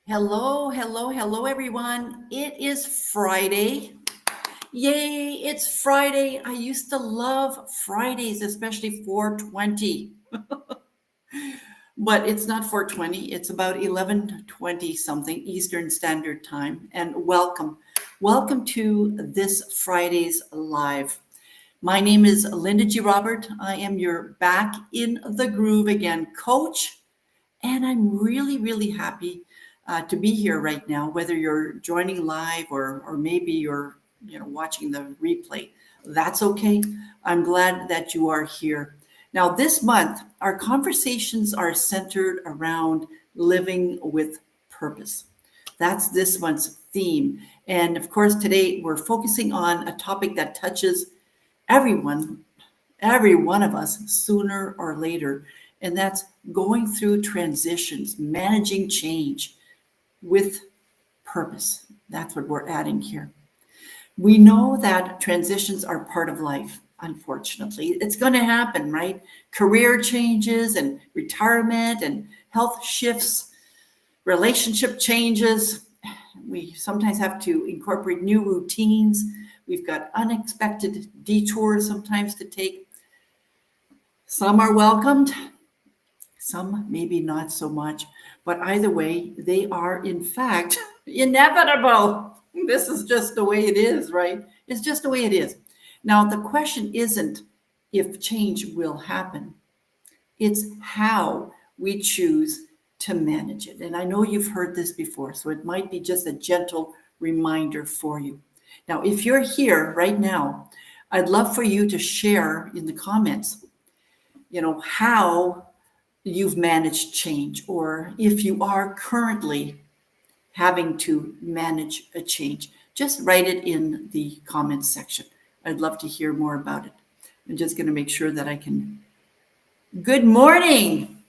Hello, hello, hello, everyone. It is Friday. Yay, it's Friday. I used to love Fridays, especially 420. But it's not 420, it's about 11:20 something Eastern Standard Time. And welcome. Welcome to this Friday's live. My name is Linda G. Robert. I am your back in the groove again coach. And I'm really, really happy to be here right now, whether you're joining live or maybe you're watching the replay. That's okay. I'm glad that you are here. Now, this month, our conversations are centered around living with purpose. That's this month's theme. And of course, today we're focusing on a topic that touches everyone, every one of us, sooner or later. And that's going through transitions, managing change with purpose. That's what we're adding here. We know that transitions are part of life, unfortunately. It's going to happen, right? Career changes and retirement and health shifts, relationship changes. We sometimes have to incorporate new routines. We've got unexpected detours sometimes to take. Some are welcomed, some maybe not so much, but either way, they are in fact inevitable. This is just the way it is, right? It's just the way it is. Now, the question isn't if change will happen, it's how we choose to manage it. And I know you've heard this before, so it might be just a gentle reminder for you. Now, if you're here right now, I'd love for you to share in the comments, how you've managed change, or if you are currently having to manage a change. Just write it in the comments section. I'd love to hear more about it. I'm just going to make sure that I can. Good morning.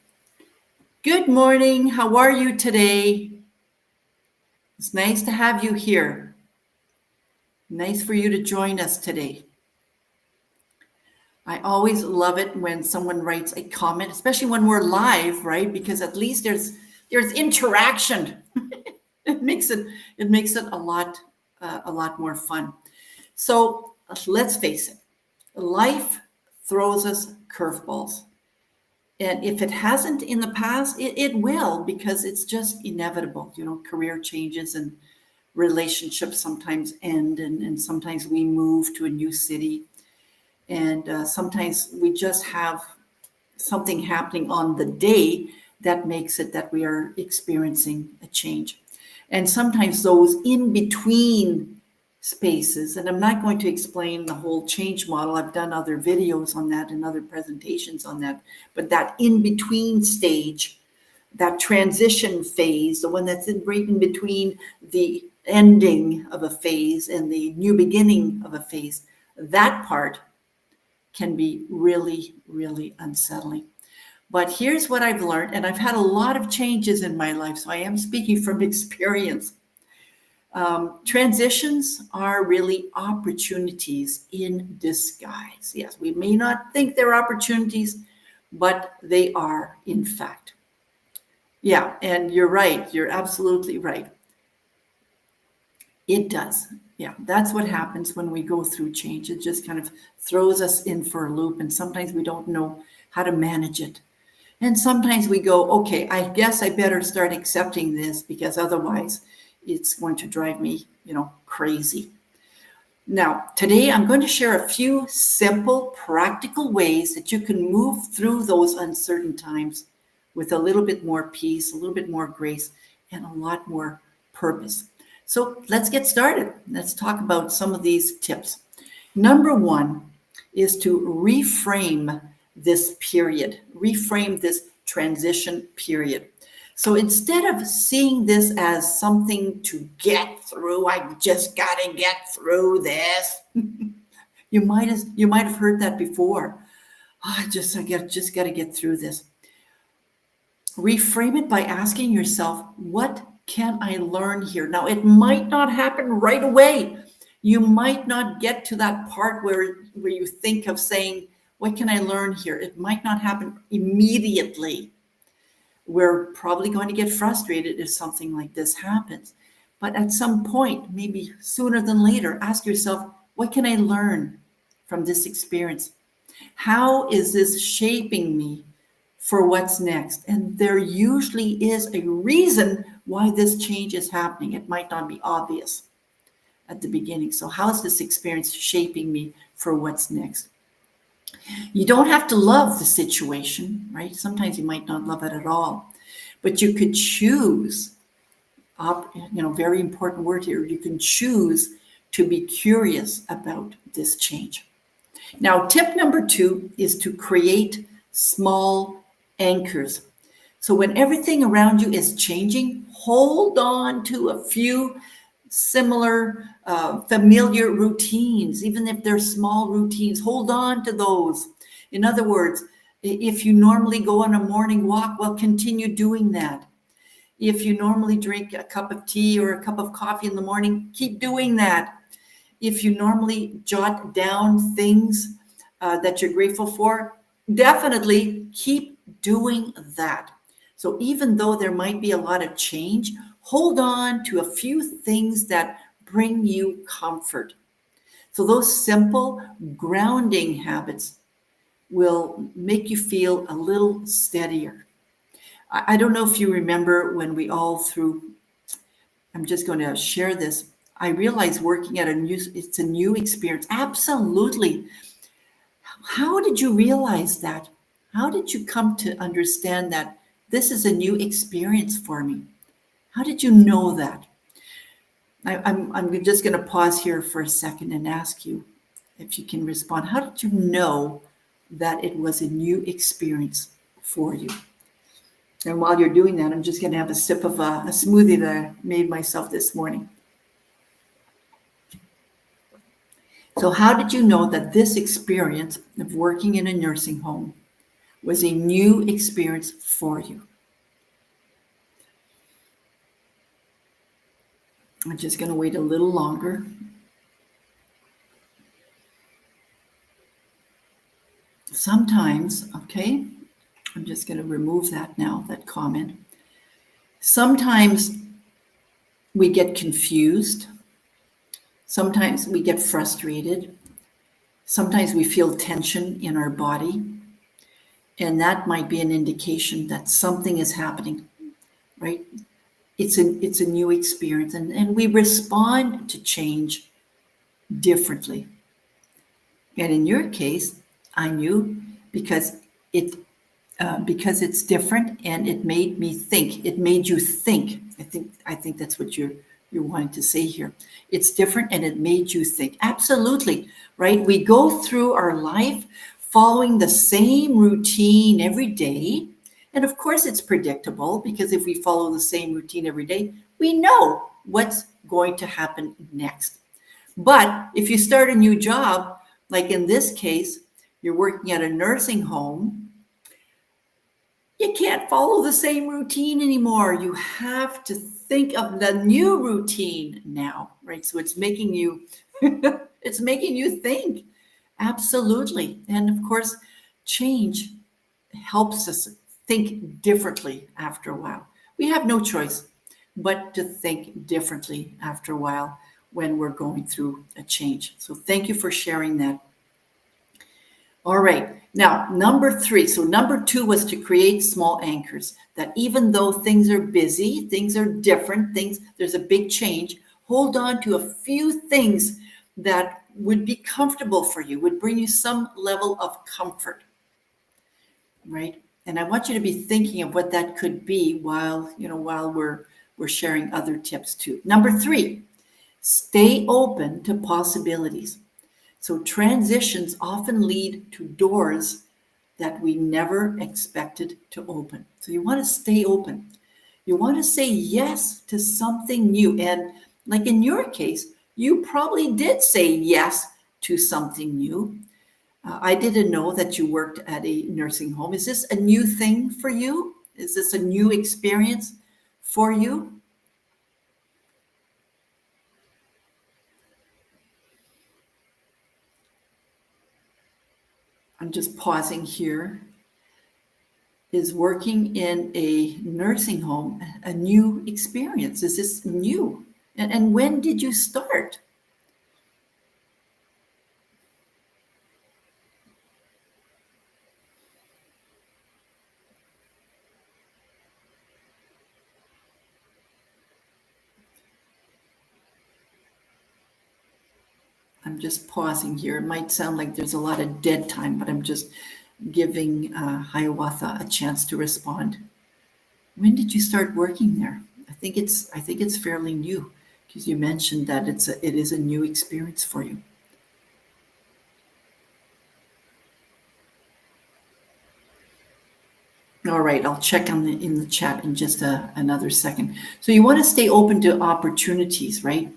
Good morning. How are you today? It's nice to have you here. Nice for you to join us today. I always love it when someone writes a comment, especially when we're live, right? Because at least there's interaction. It makes it a lot more fun. So let's face it, life throws us curveballs. And if it hasn't in the past, it will, because it's just inevitable. Career changes and relationships sometimes end, and sometimes we move to a new city. And sometimes we just have something happening on the day that makes it that we are experiencing a change. And sometimes those in between spaces, and I'm not going to explain the whole change model. I've done other videos on that and other presentations on that. But that in between stage, that transition phase, the one that's right in between the ending of a phase and the new beginning of a phase, that part can be really, really unsettling. But here's what I've learned, and I've had a lot of changes in my life, so I am speaking from experience. Transitions are really opportunities in disguise. Yes, we may not think they're opportunities, but they are, in fact. Yeah, and you're right. You're absolutely right. It does. Yeah, that's what happens when we go through change. It just kind of throws us in for a loop, and sometimes we don't know how to manage it. And sometimes we go, okay, I guess I better start accepting this, because otherwise it's going to drive me, crazy. Now, today I'm going to share a few simple, practical ways that you can move through those uncertain times with a little bit more peace, a little bit more grace, and a lot more purpose. So let's get started. Let's talk about some of these tips. Number one is to reframe this period, reframe this transition period. So instead of seeing this as something to get through, I just got to get through this. You might have heard that before. Oh, I just got to get through this. Reframe it by asking yourself, what can I learn here? Now, it might not happen right away. You might not get to that part where you think of saying, what can I learn here? It might not happen immediately. We're probably going to get frustrated if something like this happens. But at some point, maybe sooner than later, ask yourself, what can I learn from this experience? How is this shaping me for what's next? And there usually is a reason why this change is happening. It might not be obvious at the beginning. So, how is this experience shaping me for what's next? You don't have to love the situation, right? Sometimes you might not love it at all, but you could choose, very important word here, you can choose to be curious about this change. Now, tip number 2 is to create small anchors. So when everything around you is changing, hold on to a few similar, familiar routines, even if they're small routines. Hold on to those. In other words, if you normally go on a morning walk, well, continue doing that. If you normally drink a cup of tea or a cup of coffee in the morning, keep doing that. If you normally jot down things that you're grateful for, definitely keep doing that. So even though there might be a lot of change, hold on to a few things that bring you comfort. So those simple grounding habits will make you feel a little steadier. I don't know if you remember when we all through, I'm just going to share this. I realized working at it's a new experience. Absolutely. How did you realize that? How did you come to understand that this is a new experience for me? How did you know that? I'm just going to pause here for a second and ask you if you can respond. How did you know that it was a new experience for you? And while you're doing that, I'm just going to have a sip of a smoothie that I made myself this morning. So how did you know that this experience of working in a nursing home was a new experience for you? I'm just going to wait a little longer. Sometimes, okay, I'm just going to remove that now, that comment. Sometimes we get confused. Sometimes we get frustrated. Sometimes we feel tension in our body. And that might be an indication that something is happening, right? It's a new experience, and we respond to change differently. And in your case, I knew because because it's different and it made me think. It made you think. I think that's what you're wanting to say here. It's different and it made you think. Absolutely, right? We go through our life following the same routine every day. And of course, it's predictable because if we follow the same routine every day, we know what's going to happen next. But if you start a new job, like in this case, you're working at a nursing home, you can't follow the same routine anymore. You have to think of the new routine now, right? So it's making you it's making you think. Absolutely. And of course, change helps us think differently after a while. We have no choice but to think differently after a while when we're going through a change. So thank you for sharing that. All right. Now, number 3. So number 2 was to create small anchors that even though things are busy, things are different, there's a big change, hold on to a few things that would be comfortable for you, would bring you some level of comfort, right? And I want you to be thinking of what that could be while we're sharing other tips too. Number 3, stay open to possibilities. So transitions often lead to doors that we never expected to open. So you want to stay open. You want to say yes to something new. And like in your case, you probably did say yes to something new. I didn't know that you worked at a nursing home. Is this a new thing for you? Is this a new experience for you? I'm just pausing here. Is working in a nursing home a new experience? Is this new? And when did you start? I'm just pausing here. It might sound like there's a lot of dead time, but I'm just giving Hiawatha a chance to respond. When did you start working there? I think it's fairly new because you mentioned that it is a new experience for you. All right, I'll check in the chat in just another second. So you want to stay open to opportunities, right?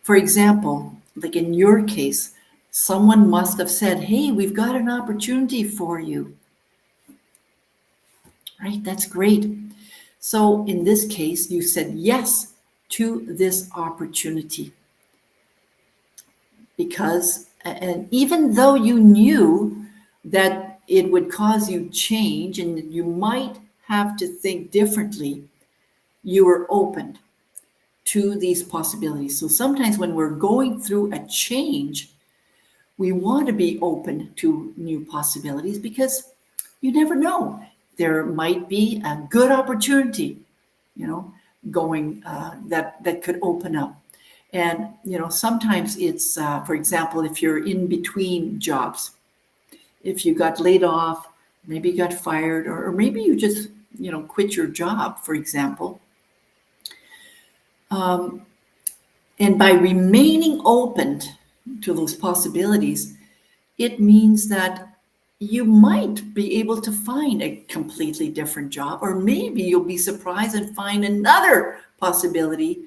For example, like in your case, someone must have said, "Hey, we've got an opportunity for you." Right? That's great. So in this case, you said yes to this opportunity because, and even though you knew that it would cause you change and you might have to think differently, you were open to these possibilities. So sometimes when we're going through a change, we want to be open to new possibilities because you never know. There might be a good opportunity, you know, going that could open up. And sometimes it's, for example, if you're in between jobs, if you got laid off, maybe you got fired, or maybe you just quit your job, for example. And by remaining open to those possibilities, it means that you might be able to find a completely different job, or maybe you'll be surprised and find another possibility,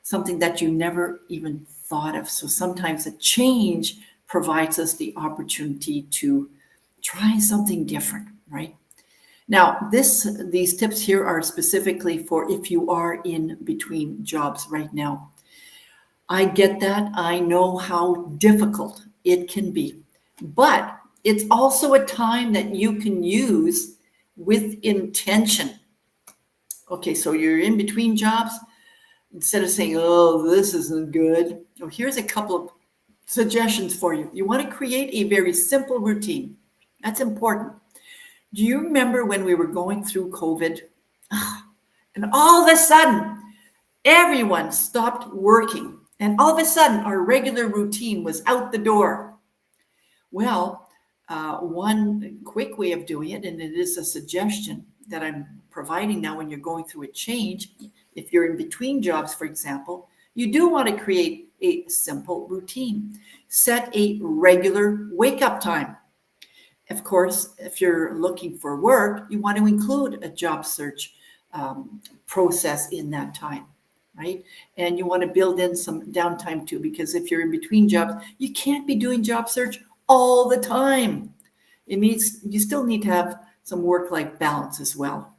something that you never even thought of. So sometimes a change provides us the opportunity to try something different, right? Now, these tips here are specifically for if you are in between jobs right now. I get that. I know how difficult it can be, but it's also a time that you can use with intention. Okay, so you're in between jobs. Instead of saying, "Oh, this isn't good," oh, here's a couple of suggestions for you. You want to create a very simple routine. That's important. Do you remember when we were going through COVID? And all of a sudden, everyone stopped working. And all of a sudden, our regular routine was out the door. Well, one quick way of doing it, and it is a suggestion that I'm providing now when you're going through a change, if you're in between jobs, for example, you do want to create a simple routine. Set a regular wake up time. Of course, if you're looking for work, you want to include a job search process in that time, right? And you want to build in some downtime too, because if you're in between jobs, you can't be doing job search all the time. You still need to have some work-life balance as well.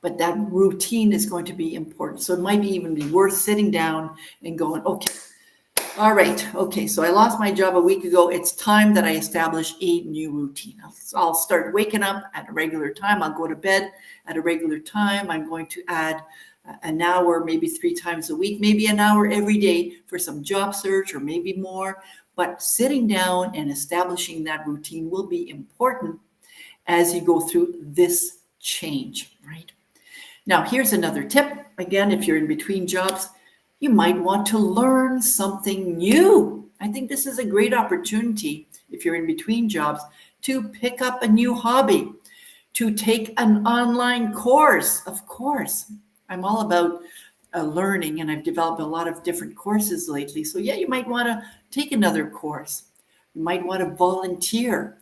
But that routine is going to be important. So it might even be worth sitting down and going, okay, all right, okay, so I lost my job a week ago. It's time that I establish a new routine. I'll start waking up at a regular time. I'll go to bed at a regular time. I'm going to add an hour, maybe 3 times a week, maybe an hour every day for some job search or maybe more. But sitting down and establishing that routine will be important as you go through this change, right? Now, here's another tip. Again, if you're in between jobs, you might want to learn something new. I think this is a great opportunity, if you're in between jobs, to pick up a new hobby, to take an online course. Of course, I'm all about learning, and I've developed a lot of different courses lately. So yeah, you might want to take another course. You might want to volunteer.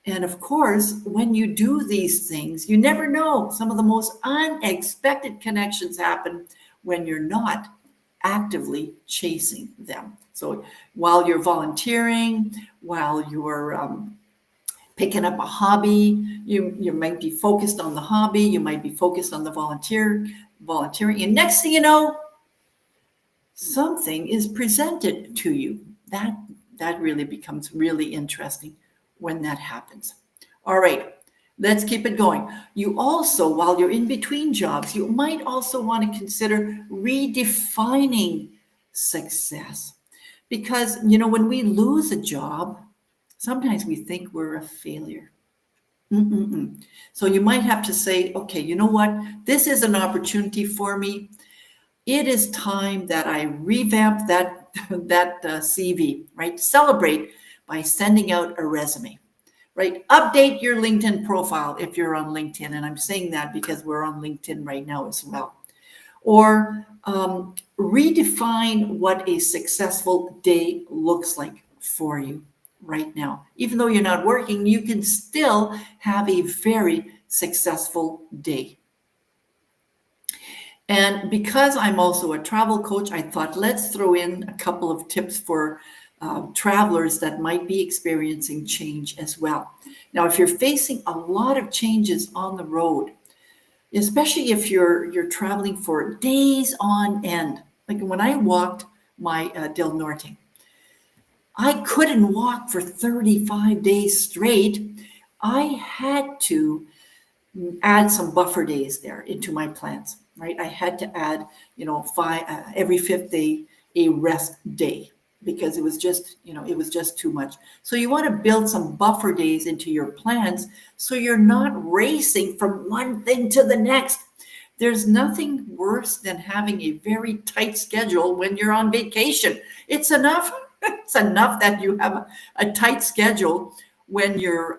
And of course, when you do these things, you never know. Some of the most unexpected connections happen when you're not actively chasing them. So while you're volunteering, while you're picking up a hobby, you might be focused on the hobby, you might be focused on the volunteering, and next thing you know, something is presented to you. That really becomes really interesting when that happens. All right, Let's keep it going. You also, while you're in between jobs, you might also want to consider redefining success. Because, when we lose a job, sometimes we think we're a failure. Mm-mm-mm. So you might have to say, okay, you know what? This is an opportunity for me. It is time that I revamp that CV, right? Celebrate by sending out a resume, right? Update your LinkedIn profile if you're on LinkedIn. And I'm saying that because we're on LinkedIn right now as well. Or redefine what a successful day looks like for you right now. Even though you're not working, you can still have a very successful day. And because I'm also a travel coach, I thought let's throw in a couple of tips for travelers that might be experiencing change as well. Now, if you're facing a lot of changes on the road, especially if you're traveling for days on end, like when I walked my Del Norte, I couldn't walk for 35 days straight. I had to add some buffer days there into my plans, right? I had to add, every fifth day, a rest day because it was just too much. So you want to build some buffer days into your plans so you're not racing from one thing to the next. There's nothing worse than having a very tight schedule when you're on vacation. It's enough. It's enough that you have a tight schedule when you're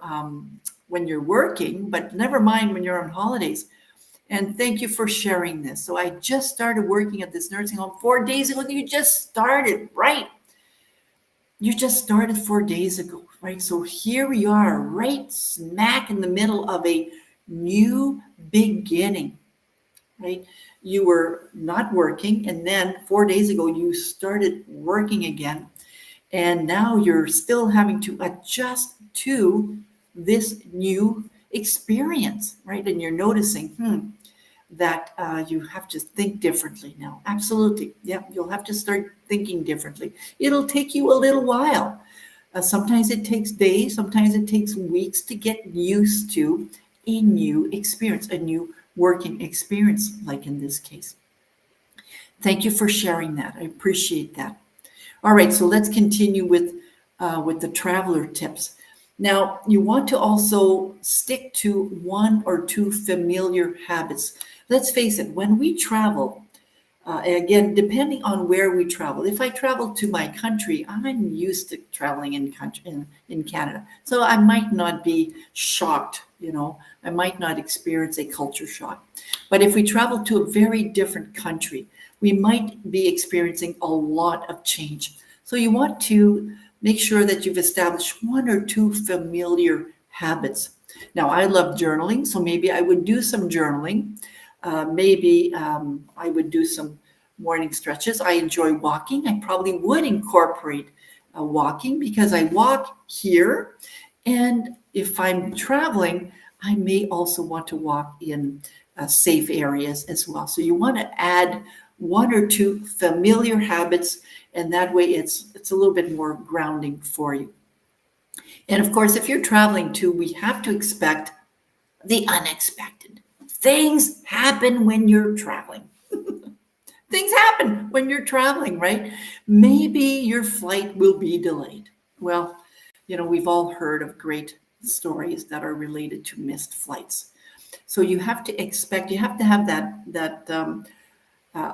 working, but never mind when you're on holidays. And thank you for sharing this. So I just started working at this nursing home 4 days ago. You just started, right? You just started 4 days ago, right? So here we are, right smack in the middle of a new beginning, right? You were not working, and then 4 days ago, you started working again. And now you're still having to adjust to this new experience, right? And you're noticing that you have to think differently now. Absolutely. Yeah, you'll have to start thinking differently. It'll take you a little while. Sometimes it takes days, sometimes it takes weeks to get used to a new experience, a new working experience, like in this case. Thank you for sharing that. I appreciate that. All right, so let's continue with the traveler tips. Now, you want to also stick to one or two familiar habits. Let's face it, when we travel, again, depending on where we travel, if I travel to my country, I'm used to traveling in Canada. So I might not be shocked, I might not experience a culture shock. But if we travel to a very different country, we might be experiencing a lot of change. So you want to make sure that you've established one or two familiar habits. Now, I love journaling, so maybe I would do some journaling. Maybe I would do some morning stretches. I enjoy walking. I probably would incorporate walking because I walk here. And if I'm traveling, I may also want to walk in safe areas as well. So you want to add one or two familiar habits, and that way it's a little bit more grounding for you. And of course, if you're traveling too, we have to expect the unexpected. Things happen when you're traveling. Things happen when you're traveling, right? Maybe your flight will be delayed. Well, we've all heard of great stories that are related to missed flights. So you have to have that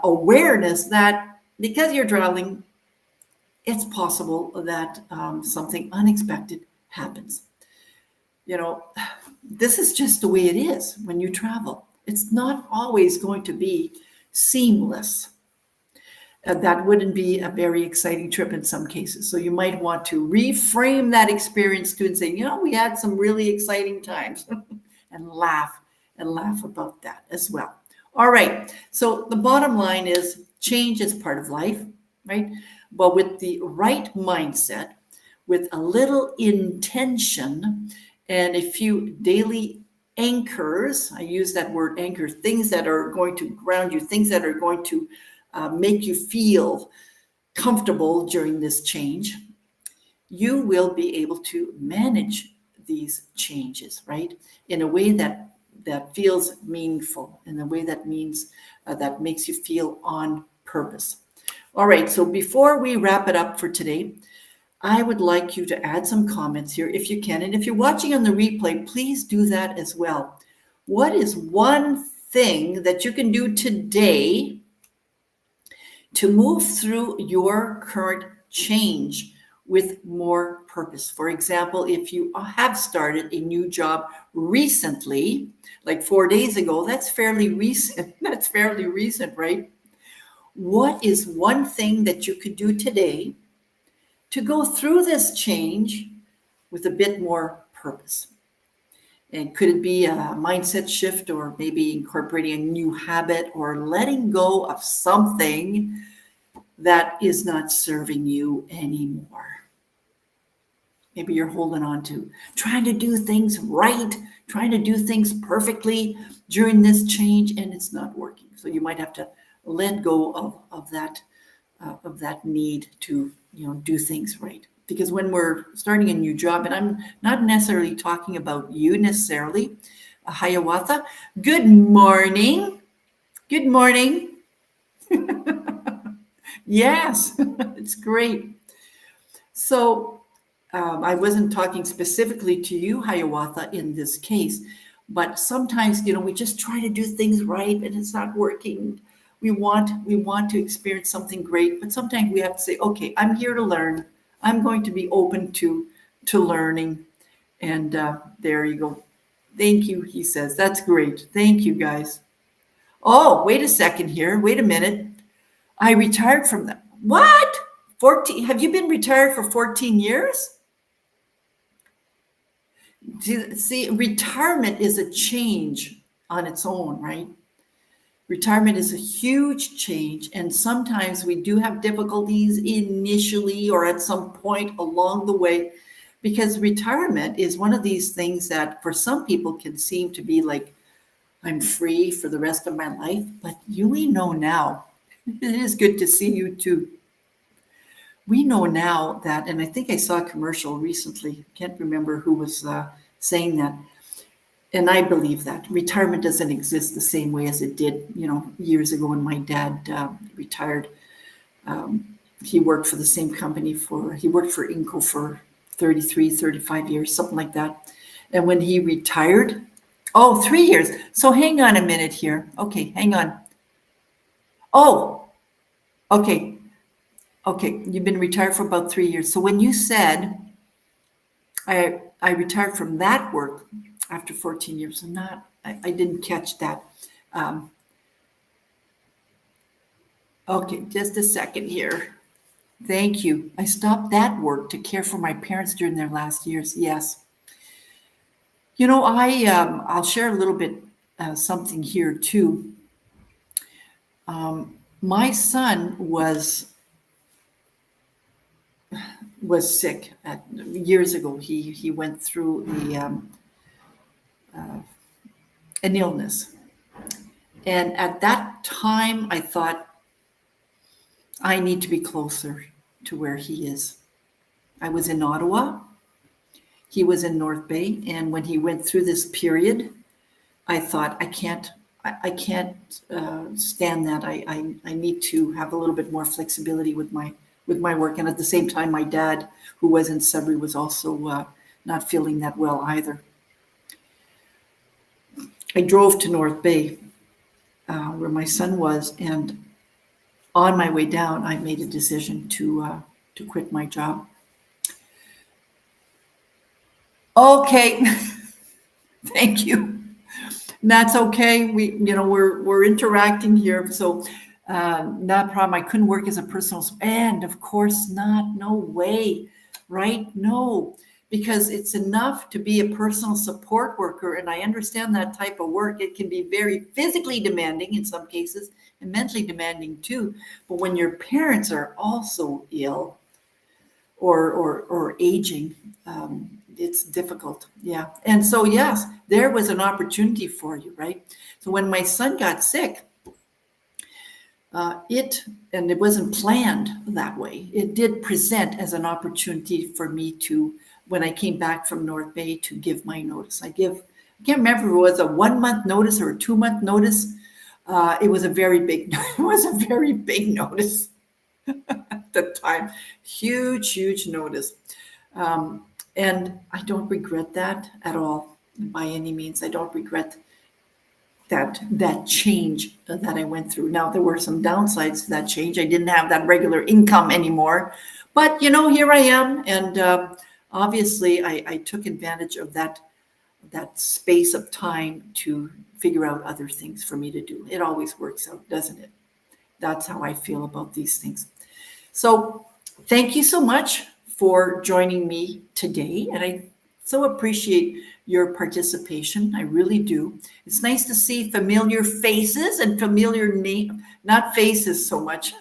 awareness that because you're traveling, it's possible that something unexpected happens. This is just the way it is when you travel. It's not always going to be seamless. That wouldn't be a very exciting trip in some cases. So you might want to reframe that experience too and say, we had some really exciting times and laugh about that as well. All right. So the bottom line is change is part of life, right? But with the right mindset, with a little intention and a few daily anchors, I use that word anchor, things that are going to ground you, things that are going to make you feel comfortable during this change, you will be able to manage these changes, right? In a way that feels meaningful, in a way that means that makes you feel on purpose. All right, so before we wrap it up for today, I would like you to add some comments here if you can. And if you're watching on the replay, please do that as well. What is one thing that you can do today to move through your current change with more purpose? For example, if you have started a new job recently, like 4 days ago, that's fairly recent. That's fairly recent, right? What is one thing that you could do today to go through this change with a bit more purpose? And could it be a mindset shift, or maybe incorporating a new habit, or letting go of something that is not serving you anymore? Maybe you're holding on to trying to do things right, trying to do things perfectly during this change, and it's not working. So you might have to let go of that need to do things right. Because when we're starting a new job, and I'm not necessarily talking about you necessarily, Hiawatha, good morning. Good morning. Yes, it's great. So I wasn't talking specifically to you, Hiawatha, in this case, but sometimes, we just try to do things right and it's not working. We want to experience something great, but sometimes we have to say, okay, I'm here to learn. I'm going to be open to learning. And there you go. Thank you, he says. That's great. Thank you, guys. Oh, wait a second here. Wait a minute. I retired from that. What? 14? Have you been retired for 14 years? See, retirement is a change on its own, right? Retirement is a huge change, and sometimes we do have difficulties initially or at some point along the way, because retirement is one of these things that for some people can seem to be like, I'm free for the rest of my life. But we know now, it is good to see you too. We know now that, and I think I saw a commercial recently, can't remember who was saying that, and I believe that retirement doesn't exist the same way as it did, years ago when my dad retired. He worked for the same company he worked for Inco for 33, 35 years, something like that. And when he retired, 3 years. So hang on a minute here. Okay, hang on. Oh, okay. Okay, you've been retired for about 3 years. So when you said I retired from that work after 14 years, I didn't catch that. Okay, just a second here. Thank you. I stopped that work to care for my parents during their last years. Yes. I'll share a little bit something here too. My son was sick years ago. He went through an illness, and at that time I thought, I need to be closer to where he is. I was in Ottawa. He was in North Bay, and when he went through this period, I thought, I can't stand that. I need to have a little bit more flexibility with my work. And at the same time, my dad, who was in Sudbury, was also not feeling that well either. I drove to North Bay, where my son was, and on my way down, I made a decision to quit my job. Okay, thank you. That's okay. We're interacting here, so not a problem. I couldn't work as a personal, and of course not. No way, right? No, because it's enough to be a personal support worker, and I understand that type of work. It can be very physically demanding in some cases, and mentally demanding too. But when your parents are also ill or aging, it's difficult. Yeah. And so, yes, there was an opportunity for you, right? So when my son got sick, it wasn't planned that way. It did present as an opportunity for me to when I came back from North Bay to give my notice. I can't remember if it was a 1 month notice or a 2 month notice. It was a very big notice at the time. Huge notice. And I don't regret that at all, by any means. I don't regret that change that I went through. Now, there were some downsides to that change. I didn't have that regular income anymore. But, here I am. And obviously, I took advantage of that space of time to figure out other things for me to do. It always works out, doesn't it? That's how I feel about these things. So thank you so much for joining me today. And I so appreciate your participation. I really do. It's nice to see familiar faces and familiar names, not faces so much,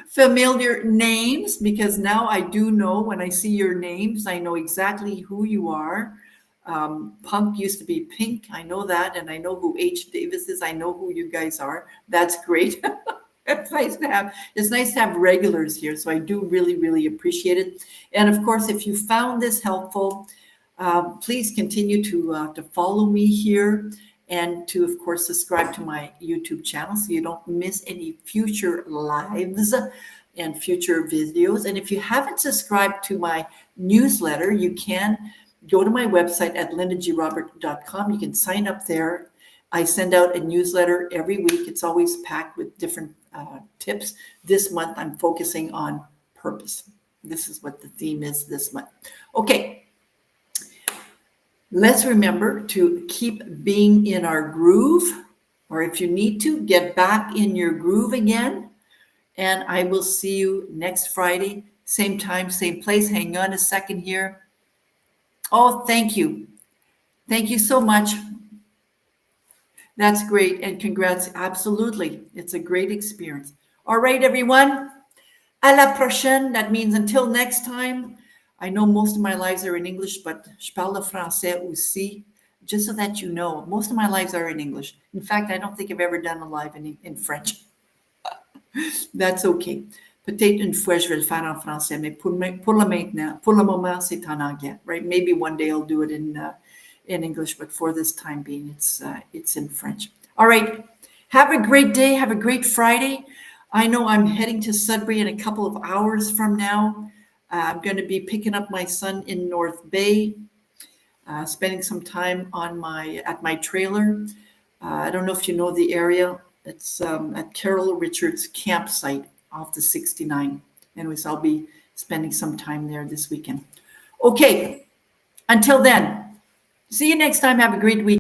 familiar names, because now I do know when I see your names, I know exactly who you are. Punk used to be Pink. I know that. And I know who H. Davis is. I know who you guys are. That's great. It's nice to have regulars here. So I do really appreciate it. And of course, if you found this helpful, please continue to follow me here and to, of course, subscribe to my YouTube channel so you don't miss any future lives and future videos. And if you haven't subscribed to my newsletter, you can go to my website at lindagrobert.com. You can sign up there. I send out a newsletter every week. It's always packed with different tips. This month, I'm focusing on purpose. This is what the theme is this month. Okay. Let's remember to keep being in our groove, or if you need to, get back in your groove again. And I will see you next Friday, same time, same place. Hang on a second here. Oh, thank you. Thank you so much. That's great. And congrats. Absolutely. It's a great experience. All right, everyone. À la prochaine. That means until next time. I know most of my lives are in English, but je parle le français aussi. Just so that you know, most of my lives are in English. In fact, I don't think I've ever done a live in French. That's okay. Peut-être une fois, je vais le faire en français, mais pour le maintenant, pour le moment, c'est en anglais, right? Maybe one day I'll do it in English, but for this time being, it's in French. All right. Have a great day. Have a great Friday. I know I'm heading to Sudbury in a couple of hours from now. I'm going to be picking up my son in North Bay, spending some time at my trailer. I don't know if you know the area. It's at Carol Richards campsite off the 69. Anyways, I'll be spending some time there this weekend. Okay, until then, see you next time. Have a great week.